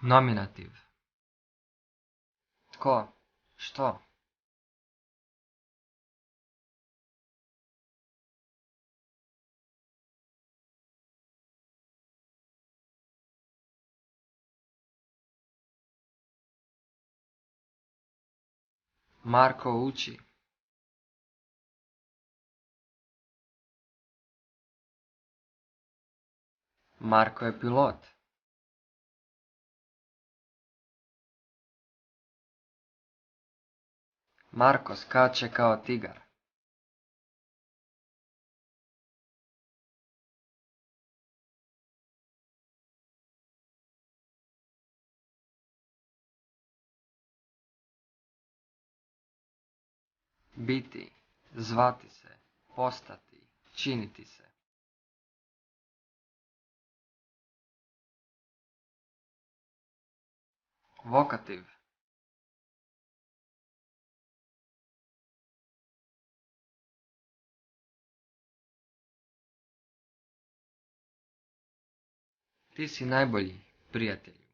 Nominativ. Tko? Što? Marko uči. Marko je pilot. Marko skače kao tigar. Biti, zvati se, postati, činiti se. Vokativ. Ti si najbolji, prijatelju.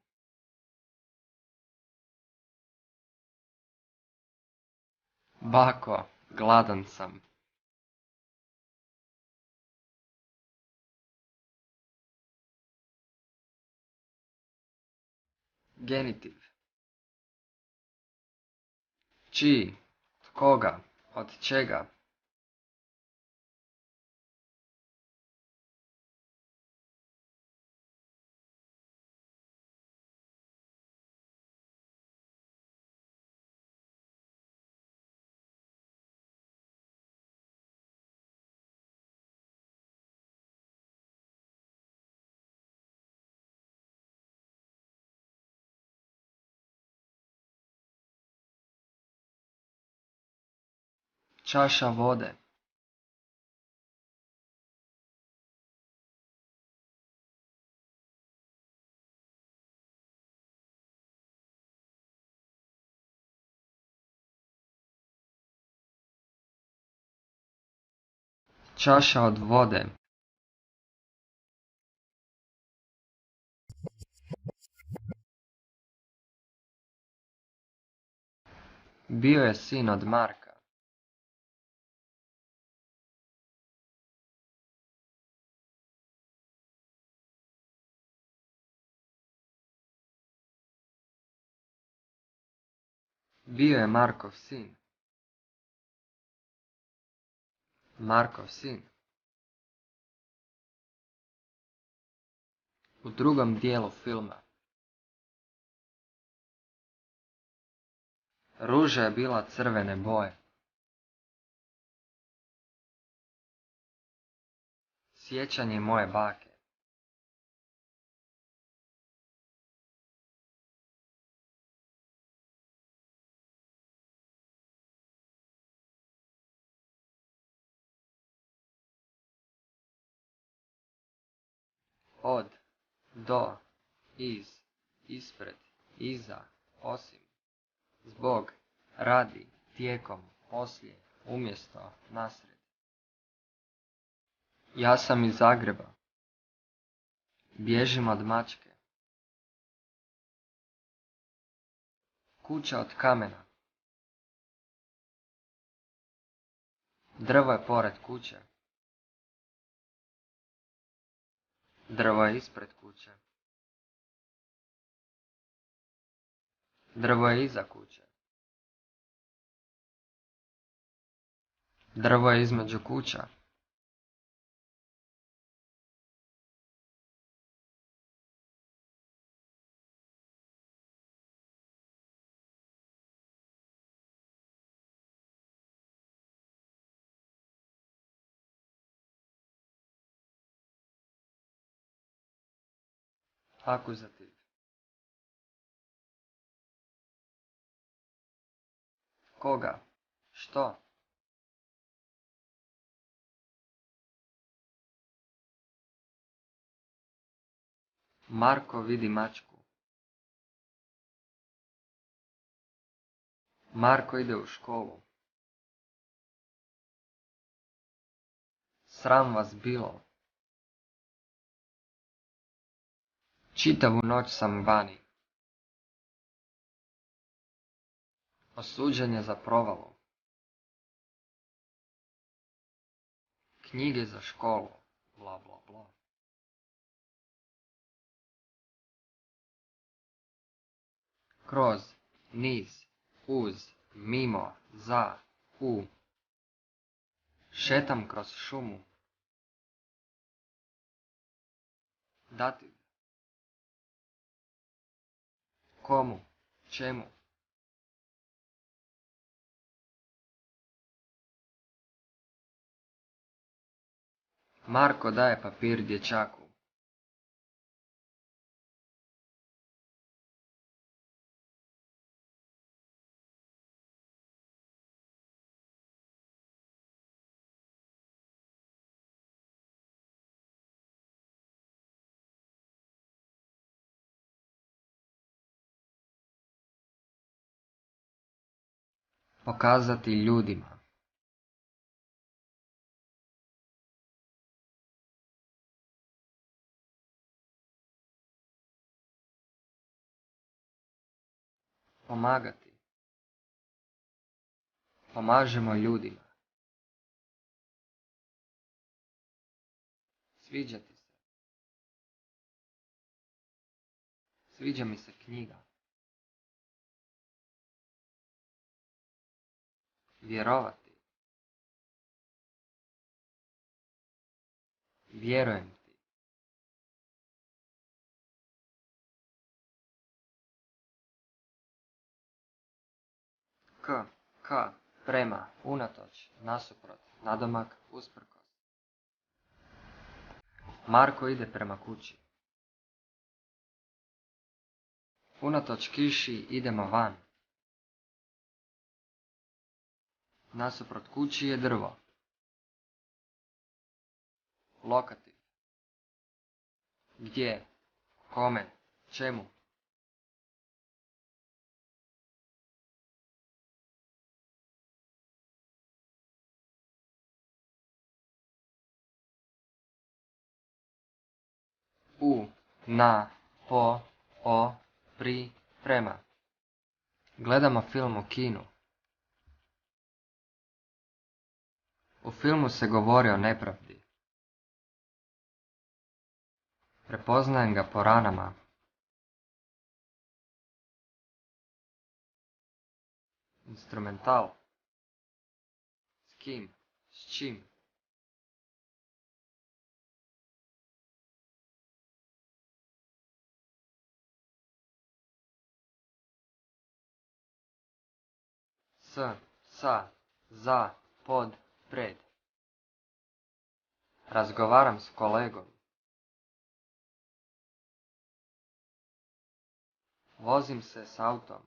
Bako, gladan sam. Genitiv. Čiji, koga, od čega. Čaša vode. Čaša od vode. Bio je sin od Marka. Bio je Markov sin. Markov sin. U drugom dijelu filma. Ruža je bila crvene boje. Sjećanje moje bake. Od, do, iz, ispred, iza, osim, zbog, radi, tijekom, poslije, umjesto, nasred. Ja sam iz Zagreba. Bježim od mačke. Kuća od kamena. Drvo je pored kuće. Drvo je ispred kuće. Drvo je iza kuće. Drvo je između kuća. Akuzativ. Koga? Što? Marko vidi mačku. Marko ide u školu. Sram vas bilo. Čitavu noć sam vani. Osuđen je za provalu. Knjige za školu. Bla, bla, bla. Kroz, niz, uz, mimo, za, u. Šetam kroz šumu. Dativ. Komu? Čemu? Marko daje papir dječaku. Pokazati ljudima. Pomagati. Pomažemo ljudima. Sviđati se. Sviđa mi se knjiga. Vjerovati. Vjerujem ti. K, prema, unatoč, nasuprot, nadomak, usprkos. Marko ide prema kući. Unatoč kiši idemo van. Nasuprot kući je drvo. Lokativ. Gdje? Kome? Čemu? U, na, po, o, pri, prema. Gledamo film u kinu. U filmu se govori o nepravdi. Prepoznajem ga po ranama. Instrumental. S kim? S čim? S, sa, za, pod, pred. Razgovaram s kolegom. Vozim se s autom.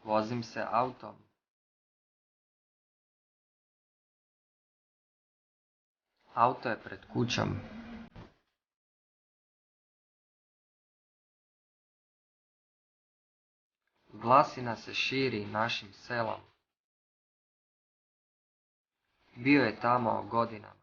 Vozim se autom. Auto je pred kućom. Glasina se širi našim selom. Bio je tamo godinama.